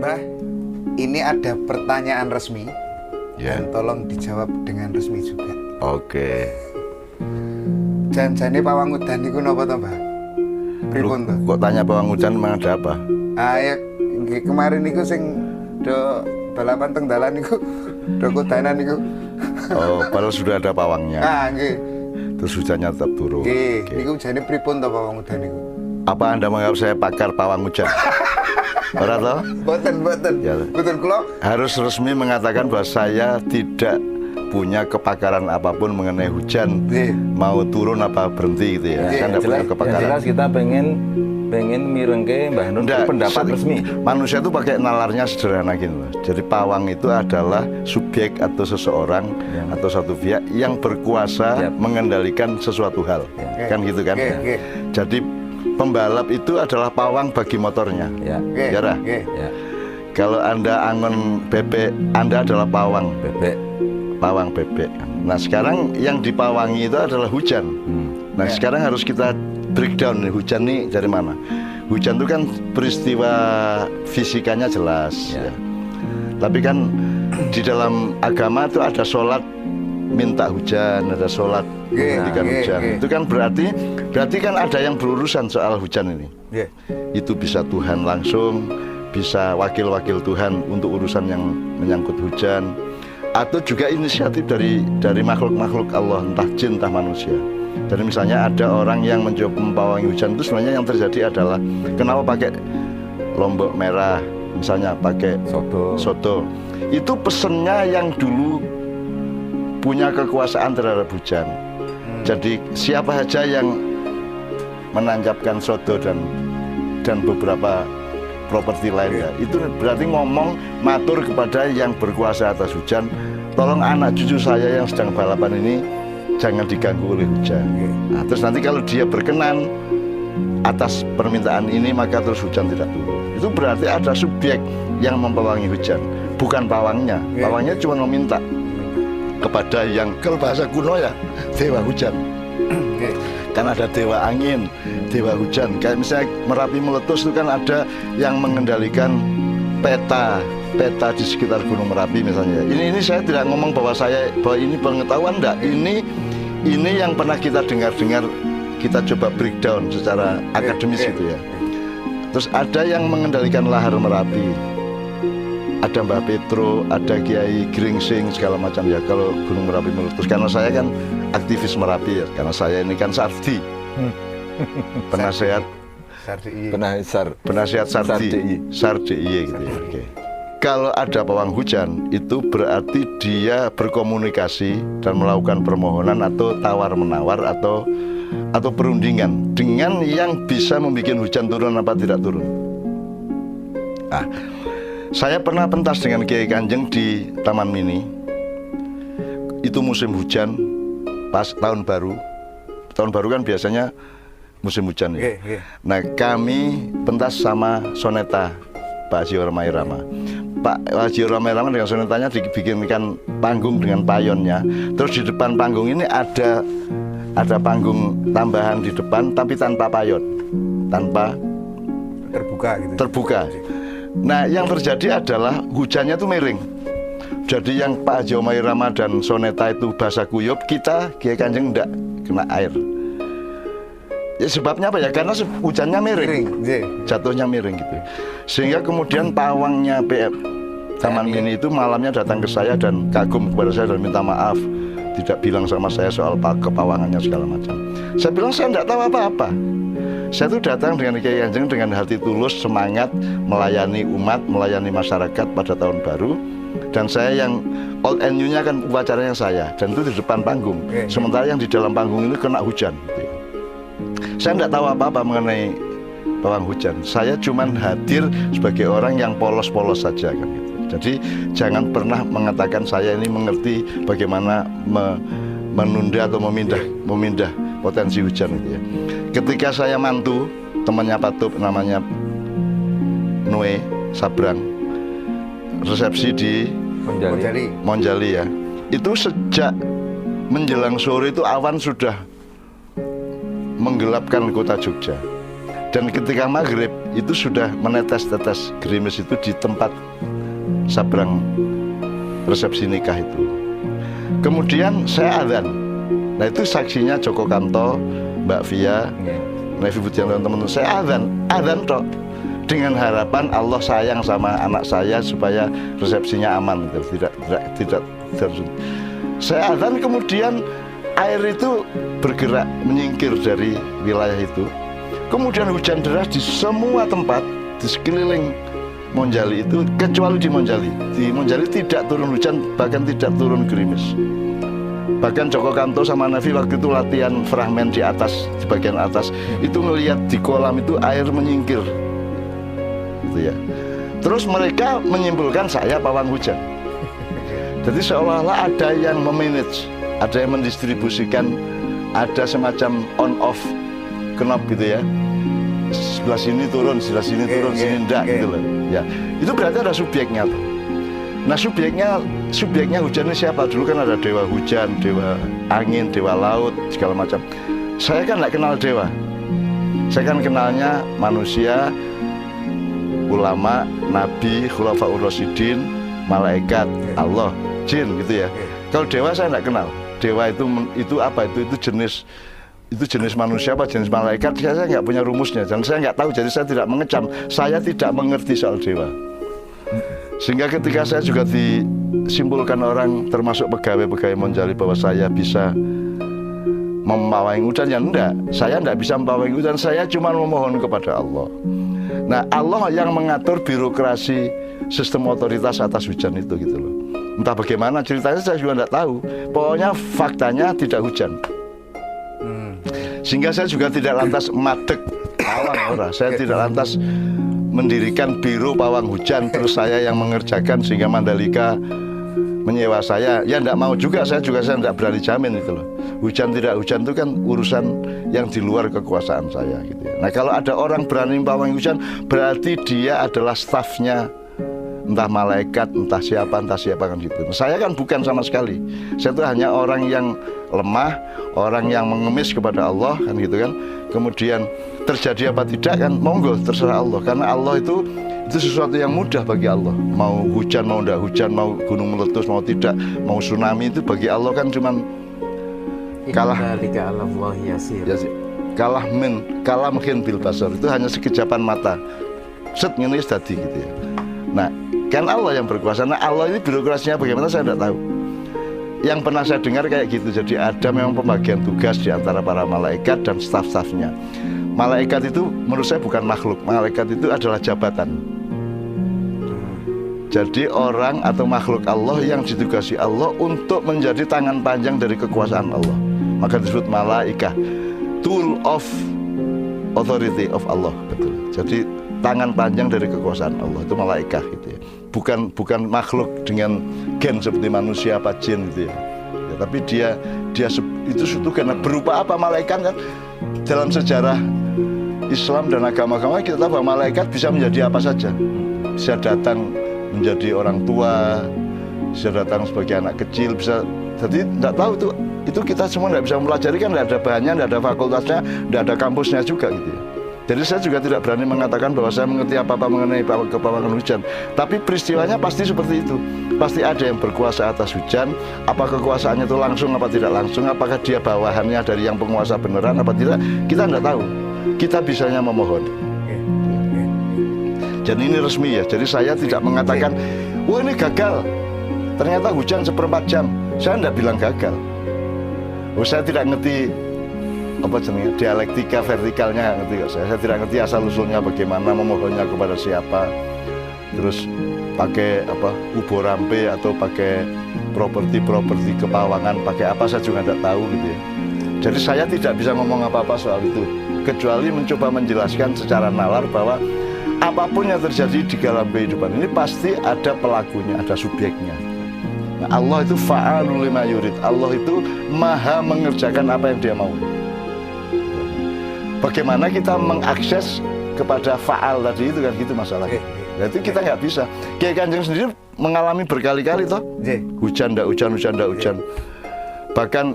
Mbah, ini ada pertanyaan resmi Ya. dan tolong dijawab dengan resmi juga. Oke. Janjane pawang udan niku napa to, Mbah? Pripun to? Kok tanya pawang hujan memang ada apa? Ya nggih kemarin niku sing do balapan teng dalan niku do kudanan niku. Oh, padahal sudah ada pawangnya. Nggih. Terus hujannya tetap turun. Nggih, Oke. niku jane pripun to pawang udan niku? Apa Anda menganggap saya pakar pawang hujan? Ora toh? Boten. Ya. Boten kula. Harus resmi mengatakan bahwa saya tidak punya kepakaran apapun mengenai hujan. Nggih. Mau turun apa berhenti gitu ya. Saya tidak punya kepakaran. jelas kita pengen mirengke Mbah Nun Nggak, pendapat resmi. Manusia itu pakai nalarnya sederhana gitu loh. Jadi pawang itu adalah subjek atau seseorang atau satu pihak yang berkuasa Yap. mengendalikan sesuatu hal. Ya. Kan gitu kan? Nggih, nggih. Jadi pembalap itu adalah pawang bagi motornya. Ya, Nggih. Ya, Rah? Nggih. ya, Kalau Anda angon bebek, Anda adalah pawang bebek. Nah, sekarang yang dipawangi itu adalah hujan. Nah, Ya. sekarang harus kita breakdown nih, hujan nih dari mana? Hujan itu kan peristiwa fisikanya jelas. Ya. Ya. Tapi kan di dalam agama itu ada sholat minta hujan, ada sholat menghentikan Nggih, hujan. nggih. Itu kan berarti kan ada yang berurusan soal hujan ini. Nggih. Itu bisa Tuhan langsung, bisa wakil-wakil Tuhan untuk urusan yang menyangkut hujan, atau juga inisiatif dari makhluk-makhluk Allah, entah jin entah manusia. Jadi misalnya ada orang yang mencoba mempawangi hujan, itu sebenarnya yang terjadi adalah kenapa pakai lombok merah, misalnya pakai soto. Itu pesennya yang dulu punya kekuasaan terhadap hujan. Jadi siapa saja yang menancapkan soto dan beberapa properti lainnya, itu berarti ngomong matur kepada yang berkuasa atas hujan, tolong anak cucu saya yang sedang balapan ini jangan diganggu oleh hujan. Nah, terus nanti kalau dia berkenan atas permintaan ini, maka terus hujan tidak turun. Itu berarti ada subjek yang mempawangi hujan, bukan pawangnya. Pawangnya cuma meminta kepada yang, kalau bahasa kuno ya, dewa hujan. Kan ada dewa angin, dewa hujan. Kayak misalnya Merapi meletus itu kan ada yang mengendalikan peta di sekitar Gunung Merapi misalnya. Ini saya tidak ngomong bahwa ini pengetahuan, enggak. Ini yang pernah kita dengar, kita coba breakdown secara akademis gitu ya. Terus ada yang mengendalikan lahar Merapi. Ada Mbah Petro, ada Kiai Gringsing segala macam ya. Kalau Gunung Merapi meletus, karena saya kan aktivis Merapi ya, karena saya ini kan Sardi, penasehat Sardi gitu ya. Oke. Kalau ada pawang hujan, itu berarti dia berkomunikasi dan melakukan permohonan atau tawar-menawar atau perundingan dengan yang bisa membuat hujan turun apa tidak turun. Nah, saya pernah pentas dengan Kiai Kanjeng di Taman Mini. Itu musim hujan, pas tahun baru. Tahun baru kan biasanya musim hujan ya. Nah, kami pentas sama soneta Pak Haji Ramai Rama. Pak Haji Ramai Rama dengan sonetanya dibikinkan panggung dengan payonnya. Terus di depan panggung ini ada panggung tambahan di depan tapi tanpa payon, tanpa terbuka. Nah, yang terjadi adalah hujannya itu miring. Jadi yang Pak Haji Ramai Rama dan soneta itu basah kuyup, kita Kiai Kanjeng enggak kena air. Ya sebabnya apa ya? Karena hujannya miring. Jatuhnya miring gitu. Sehingga kemudian pawangnya PF Taman Mini itu malamnya datang ke saya dan kagum kepada saya dan minta maaf, tidak bilang sama saya soal kepawangannya segala macam. Saya bilang saya tidak tahu apa-apa. Saya itu datang dengan Kiai Kanjeng dengan hati tulus, semangat melayani umat, melayani masyarakat pada tahun baru. Dan saya yang old and new-nya kan upacaranya saya, dan itu di depan panggung. Sementara yang di dalam panggung ini kena hujan gitu. Saya tidak tahu apa-apa mengenai pawang hujan. Saya cuma hadir sebagai orang yang polos-polos saja kan gitu. Jadi jangan pernah mengatakan saya ini mengerti bagaimana menunda atau memindah potensi hujan gitu ya. Ketika saya mantu temannya Pak Tup, namanya Noe Sabrang, resepsi di Monjali ya. Itu sejak menjelang sore itu awan sudah menggelapkan kota Jogja. Dan ketika maghrib itu sudah menetes-tetes gerimis itu di tempat sabrang resepsi nikah itu. Kemudian saya adzan. Nah itu saksinya Joko Kanto, Mbak Via, Nevi Budian, teman-teman. Saya adzan tok, dengan harapan Allah sayang sama anak saya supaya resepsinya aman, tidak. Saya adzan, kemudian air itu bergerak menyingkir dari wilayah itu. Kemudian hujan deras di semua tempat di sekeliling Monjali itu, kecuali di Monjali. Di Monjali tidak turun hujan, bahkan tidak turun gerimis. Bahkan Joko Kanto sama Nevi waktu itu latihan fragmen di atas, di bagian atas, itu ngelihat di kolam itu air menyingkir, gitu ya. Terus mereka menyimpulkan saya pawang hujan. Jadi seolah-olah ada yang memanage, ada yang mendistribusikan, ada semacam on-off knob gitu ya. Sebelah sini turun, sebelah sini turun, sini enggak gitu loh. Ya, itu berarti ada subjeknya tuh. Nah subjeknya hujan ini siapa? Dulu kan ada dewa hujan, dewa angin, dewa laut, segala macam. Saya kan nggak kenal dewa. Saya kan kenalnya manusia, ulama, nabi, khulafaur rasyidin, malaikat, Allah, jin gitu ya. Kalau dewa saya nggak kenal. Dewa itu apa? Itu jenis manusia apa jenis malaikat? Saya nggak punya rumusnya dan saya nggak tahu. Jadi saya tidak mengecam. Saya tidak mengerti soal dewa. Sehingga ketika saya juga disimpulkan orang termasuk pegawai-pegawai Monjali bahwa saya bisa mempawai hujan, ya enggak. Saya enggak bisa mempawai hujan. Saya cuma memohon kepada Allah. Nah Allah yang mengatur birokrasi sistem otoritas atas hujan itu gitu loh. Entah bagaimana ceritanya saya juga enggak tahu. Pokoknya faktanya tidak hujan. Sehingga saya juga tidak lantas madeg pawang ora. Saya tidak lantas mendirikan biro pawang hujan terus saya yang mengerjakan sehingga Mandalika menyewa saya. Ya enggak mau juga, saya enggak berani jamin itu loh. Hujan tidak hujan itu kan urusan yang di luar kekuasaan saya gitu ya. Nah kalau ada orang berani pawang hujan berarti dia adalah stafnya entah malaikat, entah siapa kan gitu. Nah, saya kan bukan sama sekali. Saya itu hanya orang yang lemah, orang yang mengemis kepada Allah kan gitu kan. Kemudian terjadi apa tidak kan monggo terserah Allah, karena Allah itu sesuatu yang mudah bagi Allah. Mau hujan, mau tidak hujan, mau gunung meletus, mau tidak, mau tsunami, itu bagi Allah kan cuman kalah mungkin bil basar, itu hanya sekejapan mata. Set ngene wis dadi gitu ya. Nah, kan Allah yang berkuasa. Nah, Allah ini birokrasinya bagaimana saya tidak tahu. Yang pernah saya dengar kayak gitu. Jadi ada memang pembagian tugas di antara para malaikat dan staf-stafnya. Malaikat itu menurut saya bukan makhluk. Malaikat itu adalah jabatan. Jadi orang atau makhluk Allah yang ditugasi Allah untuk menjadi tangan panjang dari kekuasaan Allah. Maka disebut malaikah, tool of authority of Allah. Betul. Jadi tangan panjang dari kekuasaan Allah itu malaikat gitu ya. Bukan makhluk dengan gen seperti manusia apa jin gitu ya. Tapi dia itu karena berupa apa malaikat kan dalam sejarah Islam dan agama-agama kita tahu bahwa malaikat bisa menjadi apa saja. Bisa datang menjadi orang tua, bisa datang sebagai anak kecil, bisa. Jadi tidak tahu itu kita semua tidak bisa mempelajari kan, tidak ada bahannya, tidak ada fakultasnya, tidak ada kampusnya juga gitu ya. Jadi saya juga tidak berani mengatakan bahwa saya mengerti apa-apa mengenai kepawangan hujan. Tapi peristiwanya pasti seperti itu. Pasti ada yang berkuasa atas hujan. Apa kekuasaannya itu langsung apa tidak langsung, apakah dia bawahannya dari yang penguasa beneran apa tidak, kita tidak tahu. Kita bisanya memohon. Dan ini resmi ya. Jadi saya tidak mengatakan, wah ini gagal, ternyata hujan 1/4 jam. Saya tidak bilang gagal. Saya tidak ngerti apa jenisnya dialektika vertikalnya, ngerti kok saya tidak ngerti asal usulnya bagaimana, memohonnya kepada siapa, terus pakai apa ubo rampe atau pakai properti kepawangan, pakai apa saya juga tidak tahu gitu ya. Jadi saya tidak bisa ngomong apa-apa soal itu kecuali mencoba menjelaskan secara nalar bahwa apapun yang terjadi di dalam kehidupan ini pasti ada pelakunya, ada subjeknya. Nah, Allah itu fa'alul lima yurid. Allah itu maha mengerjakan apa yang dia mau. Bagaimana kita mengakses kepada faal tadi itu kan gitu masalahnya. Nah, itu kita nggak bisa. Kiai Kanjeng sendiri mengalami berkali-kali toh. Hujan ndak hujan. Bahkan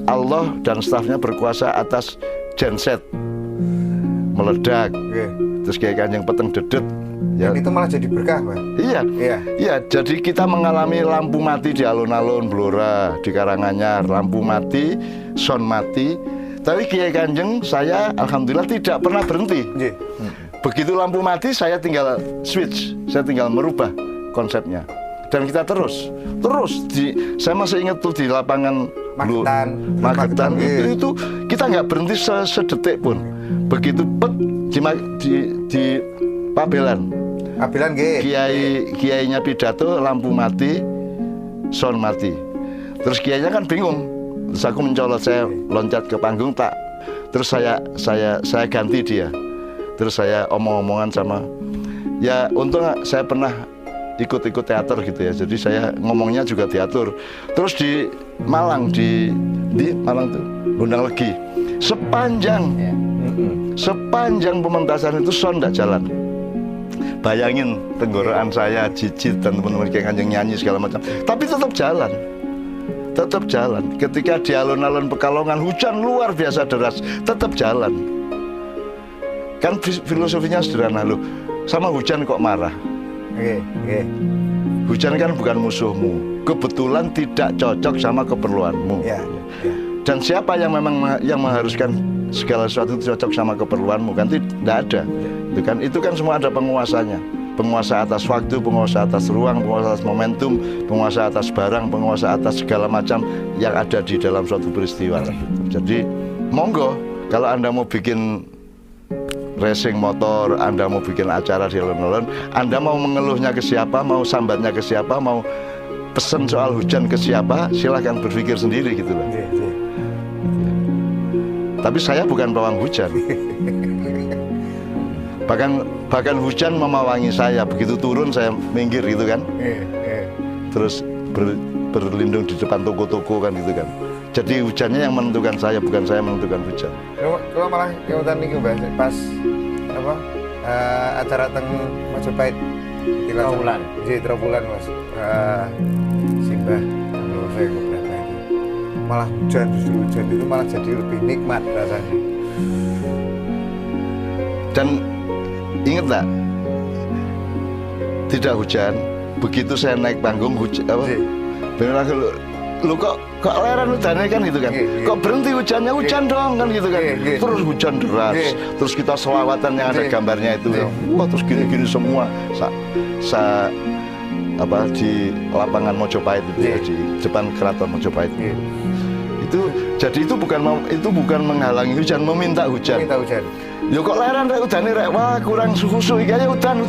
Allah dan stafnya berkuasa atas genset. meledak. Nggih. Terus Kiai Kanjeng peteng dedet. Ya, Dan itu malah jadi berkah, Pak. iya, Iya. iya. Jadi kita mengalami lampu mati di alun-alun Blora, di Karanganyar, lampu mati, sound mati. Tapi Kiai Kanjeng saya alhamdulillah tidak pernah berhenti. Nggih. Begitu lampu mati saya tinggal switch, saya tinggal merubah konsepnya. Dan kita terus saya masih ingat tuh di lapangan Magetan iya. itu kita nggak berhenti sedetik pun. Begitu pet di Pabelan, nggih. kiainya pidato, lampu mati, sound mati. Terus kiainya kan bingung. Terus aku mencolot, saya loncat ke panggung tak. Terus saya ganti dia. Terus saya omong-omongan sama, ya untung saya pernah ikut-ikut teater gitu ya. Jadi saya ngomongnya juga diatur. Terus di Malang di Malang tuh Gondang Legi. Sepanjang pementasan itu sound nggak jalan. Bayangin tenggorokan saya, Jijit dan teman-teman Kiai Kanjeng nyanyi segala macam. Tapi tetap jalan. Tetap jalan. Ketika di alun-alun Pekalongan hujan luar biasa deras, tetap jalan. Kan filosofinya sederhana loh. Sama hujan kok marah? Nggih. Hujan kan bukan musuhmu. Kebetulan tidak cocok sama keperluanmu. Iya. Dan siapa yang memang yang mengharuskan segala sesuatu itu cocok sama keperluanmu? Kan tidak ada. Itu kan semua ada penguasanya. Penguasa atas waktu, penguasa atas ruang, penguasa atas momentum, penguasa atas barang, penguasa atas segala macam yang ada di dalam suatu peristiwa. Jadi monggo kalau Anda mau bikin racing motor, Anda mau bikin acara di alun-alun, Anda mau mengeluhnya ke siapa, mau sambatnya ke siapa, mau pesen soal hujan ke siapa, silahkan berpikir sendiri gitu loh. Tapi saya bukan pawang hujan. Bahkan hujan memawangi saya, begitu turun saya minggir gitu kan. Terus berlindung di depan toko-toko kan gitu kan. Jadi hujannya yang menentukan saya, bukan saya menentukan hujan. Kalau malah kemudian niku Mbak pas apa acara teng Majapahit Trawulan. Nggih, Trawulan Mas. Simbah kalau saya keberapa itu. Malah hujan itu malah jadi lebih nikmat rasanya. Dan ingat tak? Tidak hujan, begitu saya naik panggung hujan apa? Bener lu kok leran hujannya kan gitu kan? Kok berhenti hujannya? Hujan dong kan gitu kan? Terus hujan deras, terus kita selawatan yang ada gambarnya itu, wah terus gini-gini semua, di lapangan Mojopahit itu ya, di depan keraton Mojopahit. Itu bukan menghalangi hujan, meminta hujan. Yo kok leran rek udane rek, wah kurang susu iki aja udan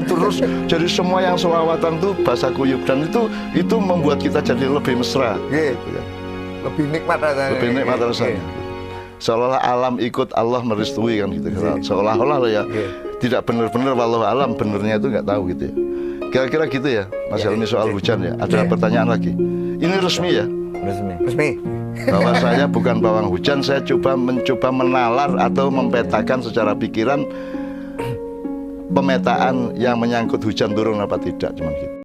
terus jadi semua yang selawatan tuh basah kuyup dan itu membuat kita jadi lebih mesra. Lebih nikmat rasanya. Seolah-olah alam ikut Allah merestui kan gitu. Seolah-olah ya tidak benar-benar wallahu alam, benernya itu nggak tahu gitu ya. Kira-kira gitu ya Mas Helmi soal hujan ya. Ada pertanyaan lagi. Ini resmi ya? Resmi. Bahwa saya bukan pawang hujan, saya mencoba menalar atau mempetakan secara pikiran pemetaan yang menyangkut hujan turun apa tidak, cuman gitu.